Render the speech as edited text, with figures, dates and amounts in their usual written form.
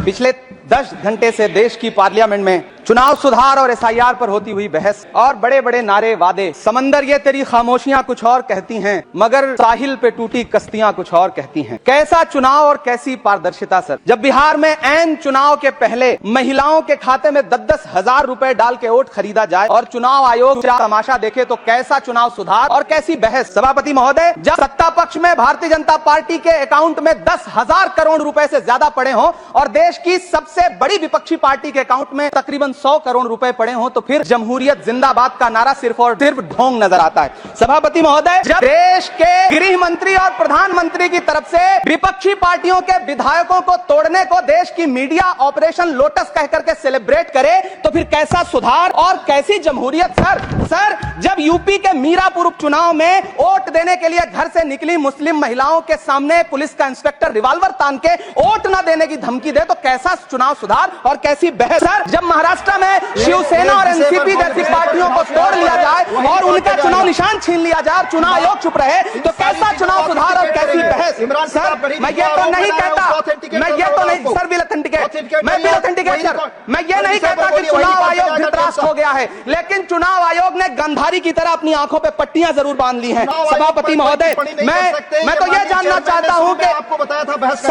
पिछले 10 घंटे से देश की पार्लियामेंट में चुनाव सुधार और एसआईआर पर होती हुई बहस और बड़े बड़े नारे वादे, समंदर ये तेरी खामोशियां कुछ और कहती हैं, मगर साहिल पे टूटी कश्तियां कुछ और कहती हैं। कैसा चुनाव और कैसी पारदर्शिता सर। जब बिहार में ऐन चुनाव के पहले महिलाओं के खाते में 10-10 हजार रुपए डाल के वोट खरीदा जाए और चुनाव आयोग तमाशा देखे, तो कैसा चुनाव सुधार और कैसी बहस। सभापति महोदय, जब सत्ता पक्ष में भारतीय जनता पार्टी के अकाउंट में 10,000 करोड़ रुपए से ज्यादा पड़े हों और देश की सबसे बड़ी विपक्षी पार्टी के अकाउंट में तकरीबन 100 करोड़ रुपए पड़े हों, तो फिर जमहूरियत जिंदाबाद का नारा सिर्फ और सिर्फ ढोंग नजर आता है। सभापति महोदय, जब देश के गृह मंत्री और प्रधानमंत्री की तरफ से विपक्षी पार्टियों के विधायकों को तोड़ने को देश की मीडिया ऑपरेशन लोटस कह करके सेलिब्रेट करे, तो फिर कैसा सुधार और कैसी जमहूरियत सर। जब यूपी के मीरापुर उपचुनाव में वोट देने के लिए घर से निकली मुस्लिम महिलाओं के सामने पुलिस का इंस्पेक्टर रिवॉल्वर तान के वोट न देने की धमकी दे, तो कैसा चुनाव सुधार और कैसी बहस। सर, जब महाराष्ट्र में शिवसेना और एनसीपी जैसी पार्टियों को तोड़ लिया जाए और उनका चुनाव निशान छीन लिया जाए और चुनाव आयोग चुप रहे, तो कैसा चुनाव सुधार और कैसी बहस। सर, मैं ये तो नहीं कहता, सर विल ऑथेंटिकेट, मैं ये नहीं कहता कि चुनाव आयोग धृतराष्ट्र हो गया है, लेकिन चुनाव आयोग ने गंधारी की तरह अपनी आंखों पे पट्टियां जरूर बांध ली हैं। सभापति महोदय, मैं तो ये जानना चाहता हूं कि आपको बताया था बहस